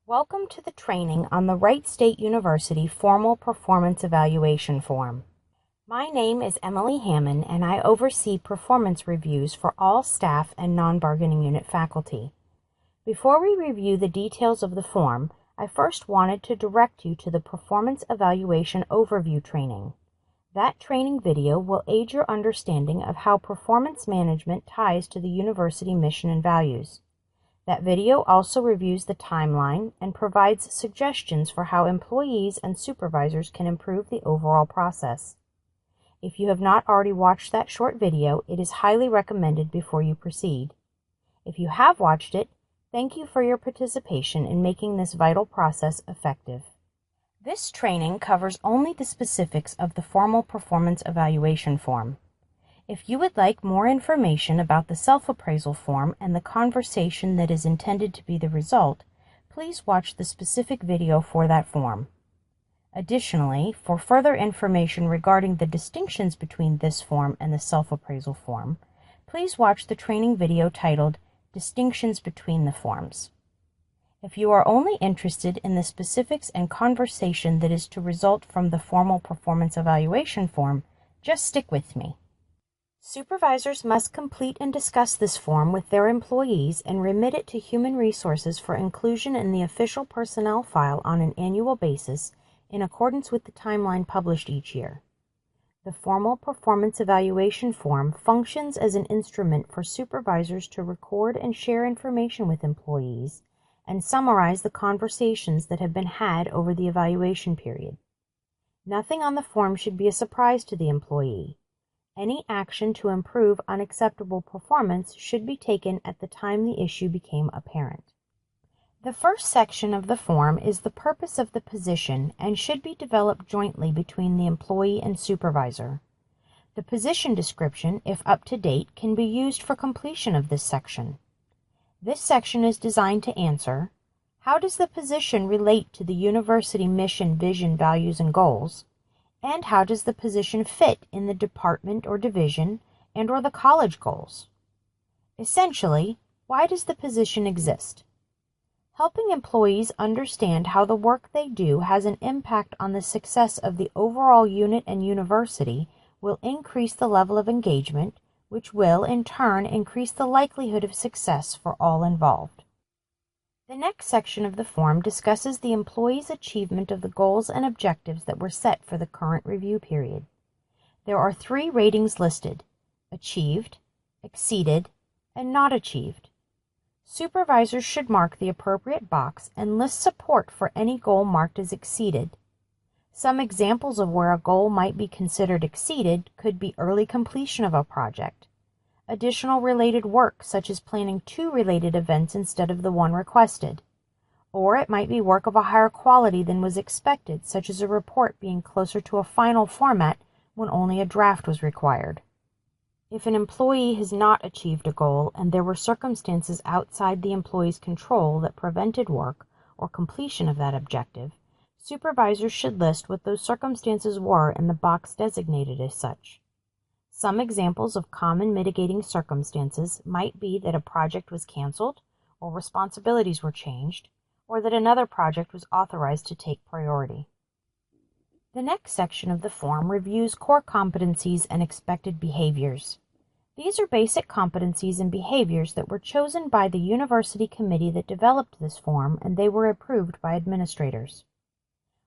Welcome to the training on the Wright State University Formal Performance Evaluation Form. My name is Emily Hammond and I oversee performance reviews for all staff and non-bargaining unit faculty. Before we review the details of the form, I first wanted to direct you to the Performance Evaluation Overview training. That training video will aid your understanding of how performance management ties to the university mission and values. That video also reviews the timeline and provides suggestions for how employees and supervisors can improve the overall process. If you have not already watched that short video, it is highly recommended before you proceed. If you have watched it, thank you for your participation in making this vital process effective. This training covers only the specifics of the Formal Performance Evaluation Form. If you would like more information about the self-appraisal form and the conversation that is intended to be the result, please watch the specific video for that form. Additionally, for further information regarding the distinctions between this form and the self-appraisal form, please watch the training video titled Distinctions Between the Forms. If you are only interested in the specifics and conversation that is to result from the Formal Performance Evaluation Form, just stick with me. Supervisors must complete and discuss this form with their employees and remit it to Human Resources for inclusion in the official personnel file on an annual basis in accordance with the timeline published each year. The Formal Performance Evaluation Form functions as an instrument for supervisors to record and share information with employees and summarize the conversations that have been had over the evaluation period. Nothing on the form should be a surprise to the employee. Any action to improve unacceptable performance should be taken at the time the issue became apparent. The first section of the form is the purpose of the position and should be developed jointly between the employee and supervisor. The position description, if up to date, can be used for completion of this section. This section is designed to answer: how does the position relate to the university mission, vision, values, and goals? And how does the position fit in the department or division and/or the college goals? Essentially, why does the position exist? Helping employees understand how the work they do has an impact on the success of the overall unit and university will increase the level of engagement, which will, in turn, increase the likelihood of success for all involved. The next section of the form discusses the employee's achievement of the goals and objectives that were set for the current review period. There are 3 ratings listed: achieved, exceeded, and not achieved. Supervisors should mark the appropriate box and list support for any goal marked as exceeded. Some examples of where a goal might be considered exceeded could be early completion of a project, additional related work such as planning 2 related events instead of the one requested, or it might be work of a higher quality than was expected, such as a report being closer to a final format when only a draft was required. If an employee has not achieved a goal and there were circumstances outside the employee's control that prevented work or completion of that objective, supervisors should list what those circumstances were in the box designated as such. Some examples of common mitigating circumstances might be that a project was canceled, or responsibilities were changed, or that another project was authorized to take priority. The next section of the form reviews core competencies and expected behaviors. These are basic competencies and behaviors that were chosen by the university committee that developed this form, and they were approved by administrators.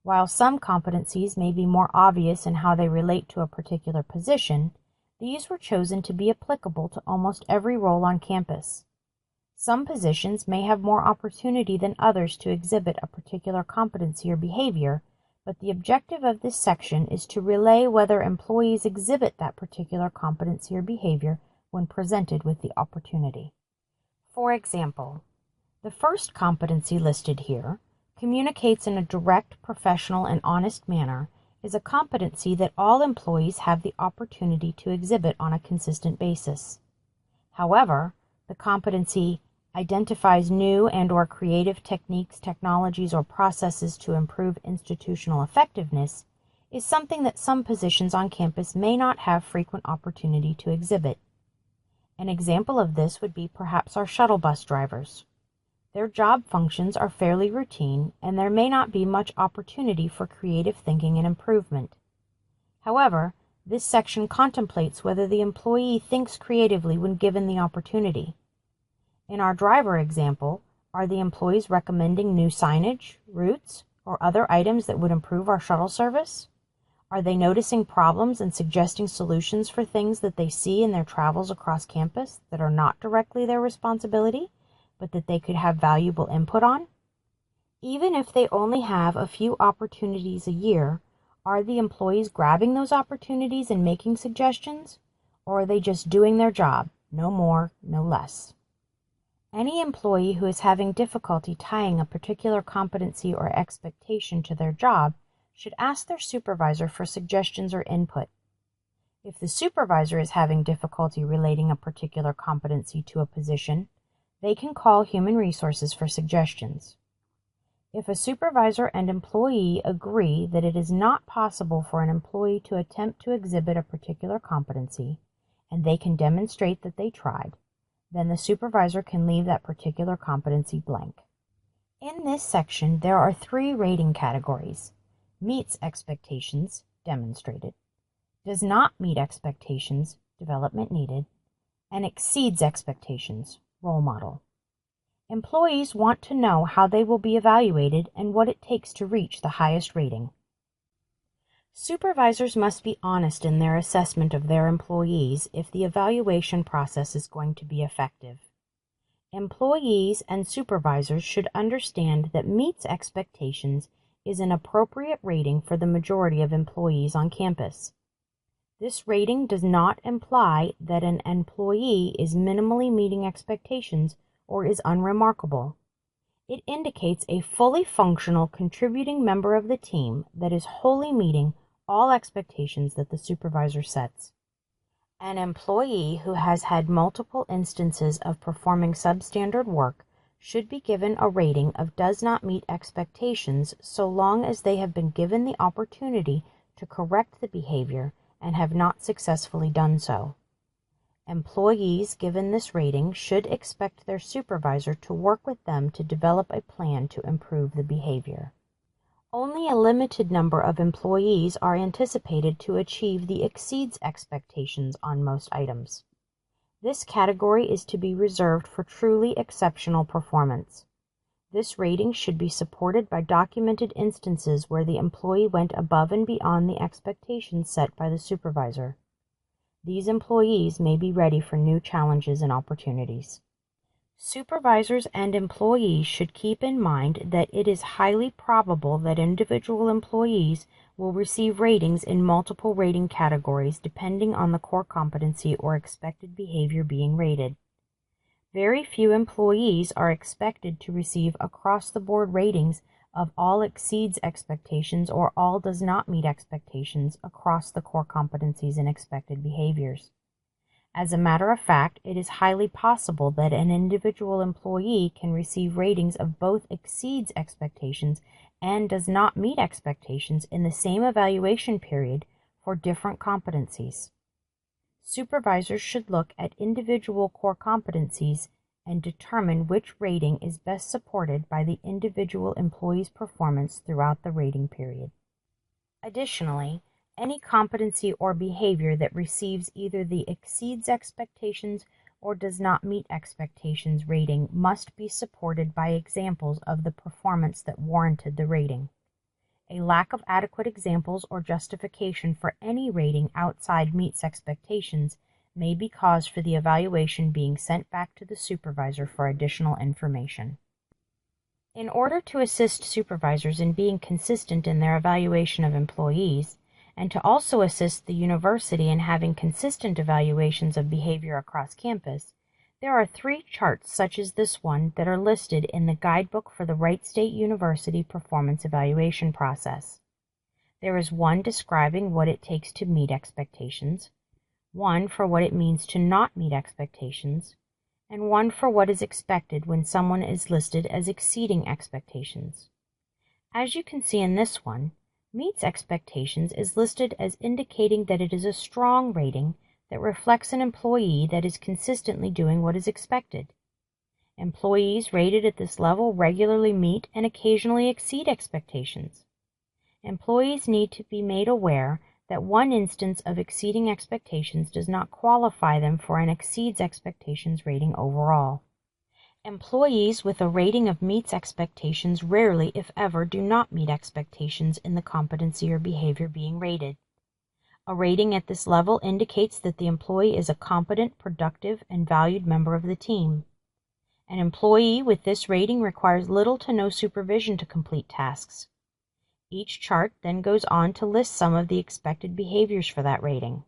While some competencies may be more obvious in how they relate to a particular position, these were chosen to be applicable to almost every role on campus. Some positions may have more opportunity than others to exhibit a particular competency or behavior, but the objective of this section is to relay whether employees exhibit that particular competency or behavior when presented with the opportunity. For example, the first competency listed here, communicates in a direct, professional, and honest manner, is a competency that all employees have the opportunity to exhibit on a consistent basis. However, the competency identifies new and/or creative techniques, technologies, or processes to improve institutional effectiveness is something that some positions on campus may not have frequent opportunity to exhibit. An example of this would be perhaps our shuttle bus drivers. Their job functions are fairly routine, and there may not be much opportunity for creative thinking and improvement. However, this section contemplates whether the employee thinks creatively when given the opportunity. In our driver example, are the employees recommending new signage, routes, or other items that would improve our shuttle service? Are they noticing problems and suggesting solutions for things that they see in their travels across campus that are not directly their responsibility, but that they could have valuable input on? Even if they only have a few opportunities a year, are the employees grabbing those opportunities and making suggestions? Or are they just doing their job, no more, no less? Any employee who is having difficulty tying a particular competency or expectation to their job should ask their supervisor for suggestions or input. If the supervisor is having difficulty relating a particular competency to a position, they can call Human Resources for suggestions. If a supervisor and employee agree that it is not possible for an employee to attempt to exhibit a particular competency, and they can demonstrate that they tried, then the supervisor can leave that particular competency blank. In this section, there are 3 rating categories: meets expectations, demonstrated; does not meet expectations, development needed; and exceeds expectations, role model. Employees want to know how they will be evaluated and what it takes to reach the highest rating. Supervisors must be honest in their assessment of their employees if the evaluation process is going to be effective. Employees and supervisors should understand that meets expectations is an appropriate rating for the majority of employees on campus. This rating does not imply that an employee is minimally meeting expectations or is unremarkable. It indicates a fully functional contributing member of the team that is wholly meeting all expectations that the supervisor sets. An employee who has had multiple instances of performing substandard work should be given a rating of does not meet expectations so long as they have been given the opportunity to correct the behavior and have not successfully done so. Employees given this rating should expect their supervisor to work with them to develop a plan to improve the behavior. Only a limited number of employees are anticipated to achieve the exceeds expectations on most items. This category is to be reserved for truly exceptional performance. This rating should be supported by documented instances where the employee went above and beyond the expectations set by the supervisor. These employees may be ready for new challenges and opportunities. Supervisors and employees should keep in mind that it is highly probable that individual employees will receive ratings in multiple rating categories depending on the core competency or expected behavior being rated. Very few employees are expected to receive across-the-board ratings of all exceeds expectations or all does not meet expectations across the core competencies and expected behaviors. As a matter of fact, it is highly possible that an individual employee can receive ratings of both exceeds expectations and does not meet expectations in the same evaluation period for different competencies. Supervisors should look at individual core competencies and determine which rating is best supported by the individual employee's performance throughout the rating period. Additionally, any competency or behavior that receives either the exceeds expectations or does not meet expectations rating must be supported by examples of the performance that warranted the rating. A lack of adequate examples or justification for any rating outside meets expectations may be cause for the evaluation being sent back to the supervisor for additional information. In order to assist supervisors in being consistent in their evaluation of employees, and to also assist the university in having consistent evaluations of behavior across campus, there are 3 charts such as this one that are listed in the Guidebook for the Wright State University Performance Evaluation Process. There is one describing what it takes to meet expectations, one for what it means to not meet expectations, and one for what is expected when someone is listed as exceeding expectations. As you can see in this one, meets expectations is listed as indicating that it is a strong rating that reflects an employee that is consistently doing what is expected. Employees rated at this level regularly meet and occasionally exceed expectations. Employees need to be made aware that one instance of exceeding expectations does not qualify them for an exceeds expectations rating overall. Employees with a rating of meets expectations rarely, if ever, do not meet expectations in the competency or behavior being rated. A rating at this level indicates that the employee is a competent, productive, and valued member of the team. An employee with this rating requires little to no supervision to complete tasks. Each chart then goes on to list some of the expected behaviors for that rating.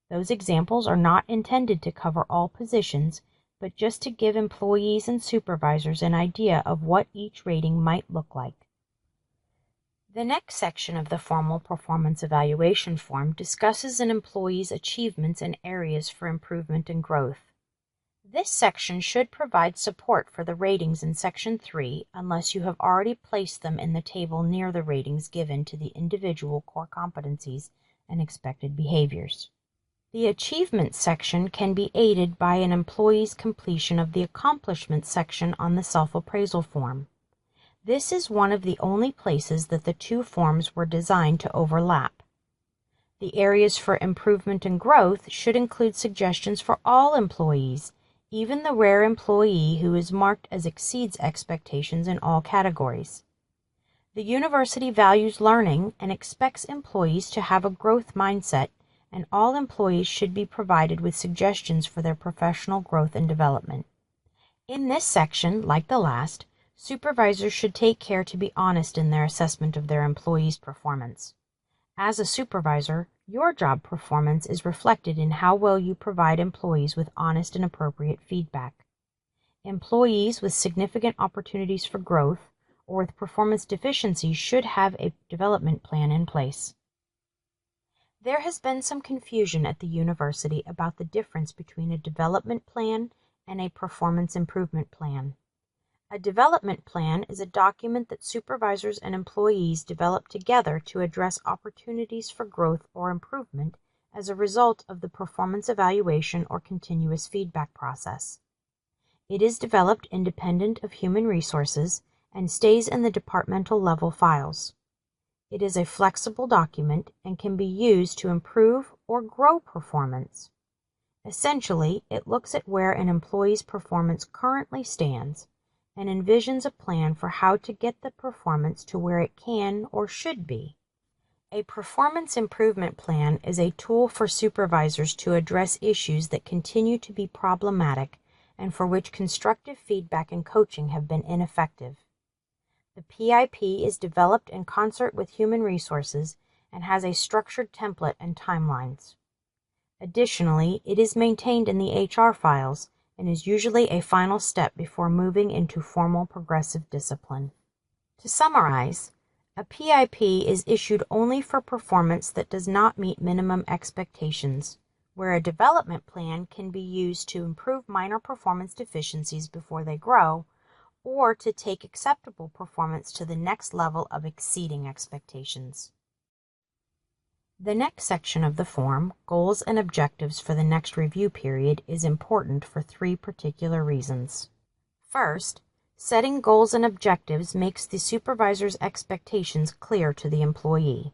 Those examples are not intended to cover all positions, but just to give employees and supervisors an idea of what each rating might look like. The next section of the formal performance evaluation form discusses an employee's achievements and areas for improvement and growth. This section should provide support for the ratings in Section 3 unless you have already placed them in the table near the ratings given to the individual core competencies and expected behaviors. The Achievements section can be aided by an employee's completion of the Accomplishments section on the self-appraisal form. This is one of the only places that the two forms were designed to overlap. The areas for improvement and growth should include suggestions for all employees, even the rare employee who is marked as exceeds expectations in all categories. The university values learning and expects employees to have a growth mindset, and all employees should be provided with suggestions for their professional growth and development. In this section, like the last, supervisors should take care to be honest in their assessment of their employees' performance. As a supervisor, your job performance is reflected in how well you provide employees with honest and appropriate feedback. Employees with significant opportunities for growth or with performance deficiencies should have a development plan in place. There has been some confusion at the university about the difference between a development plan and a performance improvement plan. A development plan is a document that supervisors and employees develop together to address opportunities for growth or improvement as a result of the performance evaluation or continuous feedback process. It is developed independent of human resources and stays in the departmental level files. It is a flexible document and can be used to improve or grow performance. Essentially, it looks at where an employee's performance currently stands and envisions a plan for how to get the performance to where it can or should be. A performance improvement plan is a tool for supervisors to address issues that continue to be problematic and for which constructive feedback and coaching have been ineffective. The PIP is developed in concert with human resources and has a structured template and timelines. Additionally, it is maintained in the HR files and is usually a final step before moving into formal progressive discipline. To summarize, a PIP is issued only for performance that does not meet minimum expectations, where a development plan can be used to improve minor performance deficiencies before they grow, or to take acceptable performance to the next level of exceeding expectations. The next section of the form, Goals and Objectives for the Next Review Period, is important for three particular reasons. First, setting goals and objectives makes the supervisor's expectations clear to the employee.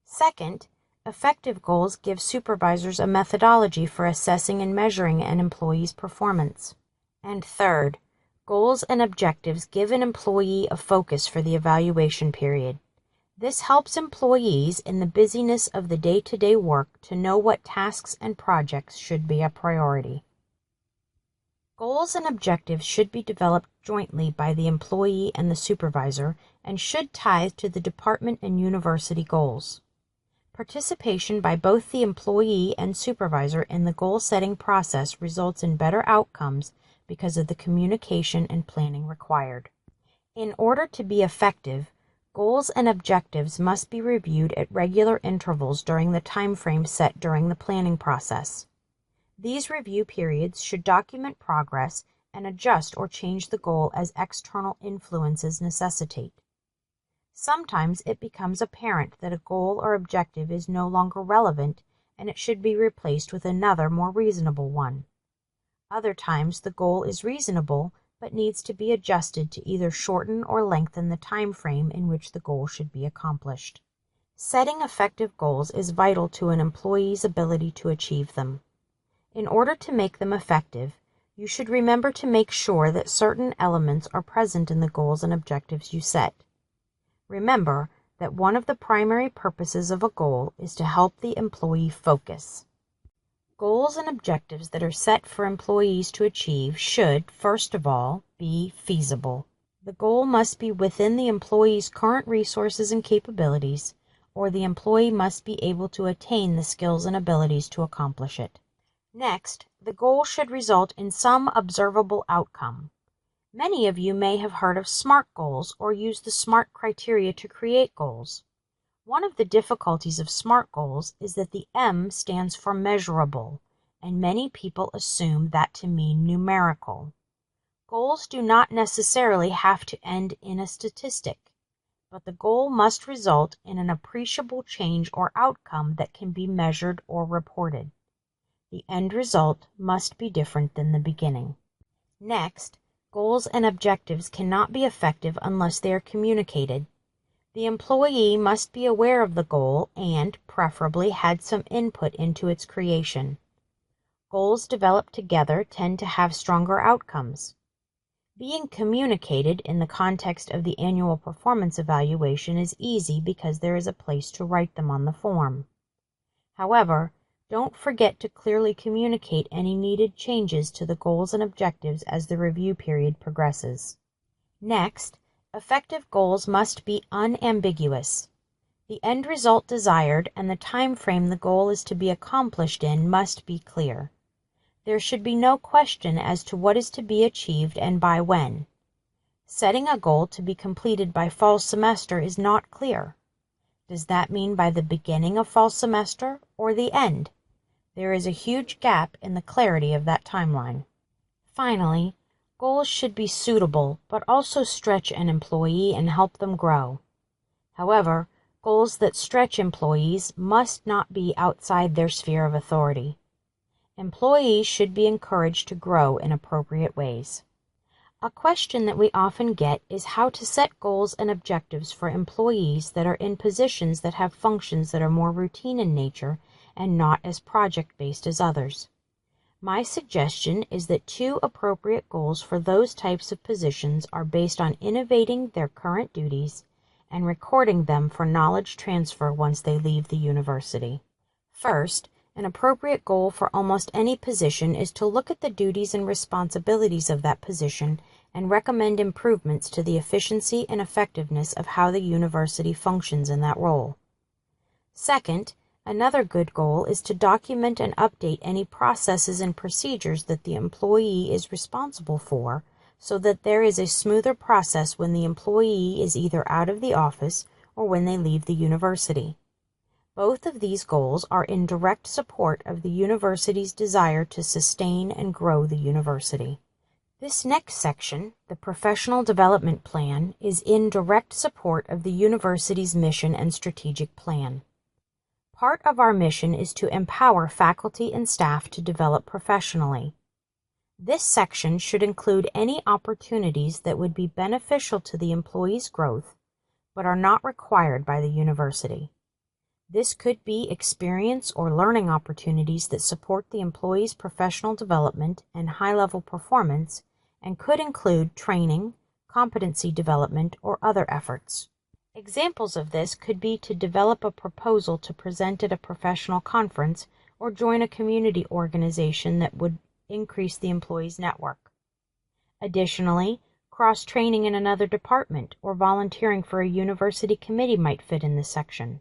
Second, effective goals give supervisors a methodology for assessing and measuring an employee's performance. And third, goals and objectives give an employee a focus for the evaluation period. This helps employees in the busyness of the day-to-day work to know what tasks and projects should be a priority. Goals and objectives should be developed jointly by the employee and the supervisor and should tie to the department and university goals. Participation by both the employee and supervisor in the goal-setting process results in better outcomes because of the communication and planning required. In order to be effective, goals and objectives must be reviewed at regular intervals during the time frame set during the planning process. These review periods should document progress and adjust or change the goal as external influences necessitate. Sometimes it becomes apparent that a goal or objective is no longer relevant and it should be replaced with another more reasonable one. Other times the goal is reasonable, but needs to be adjusted to either shorten or lengthen the time frame in which the goal should be accomplished. Setting effective goals is vital to an employee's ability to achieve them. In order to make them effective, you should remember to make sure that certain elements are present in the goals and objectives you set. Remember that one of the primary purposes of a goal is to help the employee focus. Goals and objectives that are set for employees to achieve should, first of all, be feasible. The goal must be within the employee's current resources and capabilities, or the employee must be able to attain the skills and abilities to accomplish it. Next, the goal should result in some observable outcome. Many of you may have heard of SMART goals or used the SMART criteria to create goals. One of the difficulties of SMART goals is that the M stands for measurable, and many people assume that to mean numerical. Goals do not necessarily have to end in a statistic, but the goal must result in an appreciable change or outcome that can be measured or reported. The end result must be different than the beginning. Next, goals and objectives cannot be effective unless they are communicated. The employee must be aware of the goal and, preferably, had some input into its creation. Goals developed together tend to have stronger outcomes. Being communicated in the context of the annual performance evaluation is easy because there is a place to write them on the form. However, don't forget to clearly communicate any needed changes to the goals and objectives as the review period progresses. Next, effective goals must be unambiguous. The end result desired and the time frame the goal is to be accomplished in must be clear. There should be no question as to what is to be achieved and by when. Setting a goal to be completed by fall semester is not clear. Does that mean by the beginning of fall semester or the end? There is a huge gap in the clarity of that timeline. Finally, goals should be suitable but also stretch an employee and help them grow. However, goals that stretch employees must not be outside their sphere of authority. Employees should be encouraged to grow in appropriate ways. A question that we often get is how to set goals and objectives for employees that are in positions that have functions that are more routine in nature and not as project-based as others. My suggestion is that two appropriate goals for those types of positions are based on innovating their current duties and recording them for knowledge transfer once they leave the university. First, an appropriate goal for almost any position is to look at the duties and responsibilities of that position and recommend improvements to the efficiency and effectiveness of how the university functions in that role. Second, another good goal is to document and update any processes and procedures that the employee is responsible for so that there is a smoother process when the employee is either out of the office or when they leave the university. Both of these goals are in direct support of the university's desire to sustain and grow the university. This next section, the Professional Development Plan, is in direct support of the university's mission and strategic plan. Part of our mission is to empower faculty and staff to develop professionally. This section should include any opportunities that would be beneficial to the employee's growth, but are not required by the university. This could be experience or learning opportunities that support the employee's professional development and high-level performance and could include training, competency development, or other efforts. Examples of this could be to develop a proposal to present at a professional conference or join a community organization that would increase the employee's network. Additionally, cross-training in another department or volunteering for a university committee might fit in this section.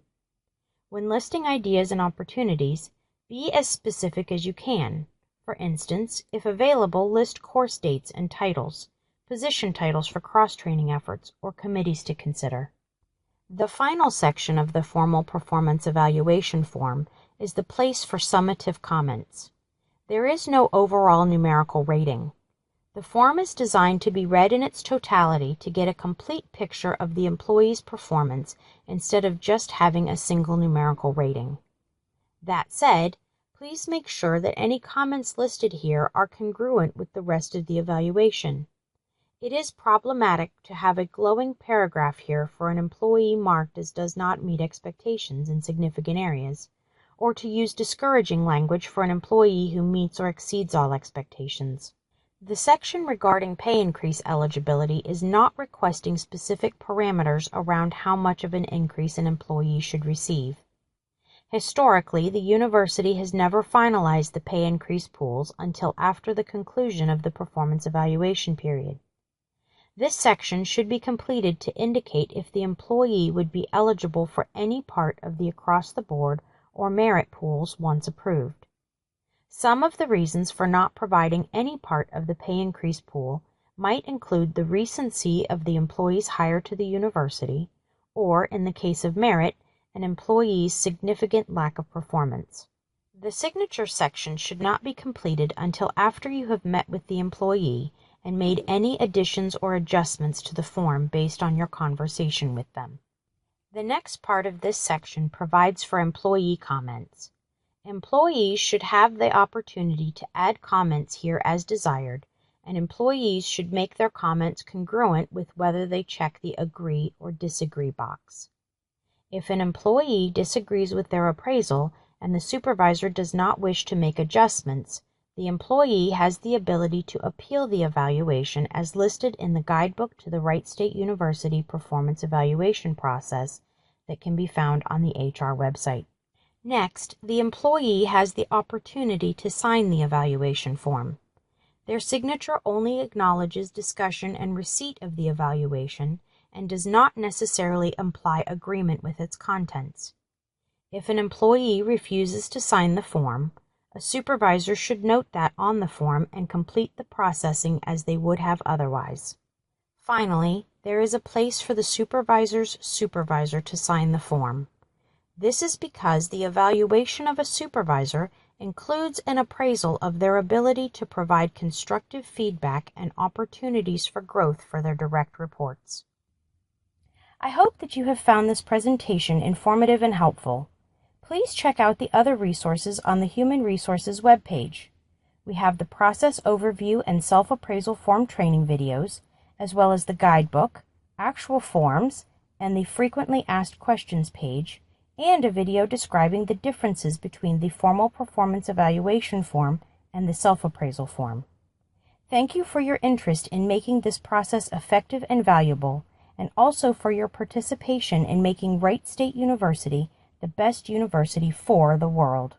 When listing ideas and opportunities, be as specific as you can. For instance, if available, list course dates and titles, position titles for cross-training efforts, or committees to consider. The final section of the formal performance evaluation form is the place for summative comments. There is no overall numerical rating. The form is designed to be read in its totality to get a complete picture of the employee's performance instead of just having a single numerical rating. That said, please make sure that any comments listed here are congruent with the rest of the evaluation. It is problematic to have a glowing paragraph here for an employee marked as does not meet expectations in significant areas, or to use discouraging language for an employee who meets or exceeds all expectations. The section regarding pay increase eligibility is not requesting specific parameters around how much of an increase an employee should receive. Historically, the university has never finalized the pay increase pools until after the conclusion of the performance evaluation period. This section should be completed to indicate if the employee would be eligible for any part of the across-the-board or merit pools once approved. Some of the reasons for not providing any part of the pay increase pool might include the recency of the employee's hire to the university, or, in the case of merit, an employee's significant lack of performance. The signature section should not be completed until after you have met with the employee and made any additions or adjustments to the form based on your conversation with them. The next part of this section provides for employee comments. Employees should have the opportunity to add comments here as desired, and employees should make their comments congruent with whether they check the agree or disagree box. If an employee disagrees with their appraisal and the supervisor does not wish to make adjustments, the employee has the ability to appeal the evaluation as listed in the Guidebook to the Wright State University Performance Evaluation Process that can be found on the HR website. Next, the employee has the opportunity to sign the evaluation form. Their signature only acknowledges discussion and receipt of the evaluation and does not necessarily imply agreement with its contents. If an employee refuses to sign the form, a supervisor should note that on the form and complete the processing as they would have otherwise. Finally, there is a place for the supervisor's supervisor to sign the form. This is because the evaluation of a supervisor includes an appraisal of their ability to provide constructive feedback and opportunities for growth for their direct reports. I hope that you have found this presentation informative and helpful. Please check out the other resources on the Human Resources webpage. We have the process overview and self-appraisal form training videos, as well as the guidebook, actual forms, and the frequently asked questions page, and a video describing the differences between the formal performance evaluation form and the self-appraisal form. Thank you for your interest in making this process effective and valuable, and also for your participation in making Wright State University the best university for the world.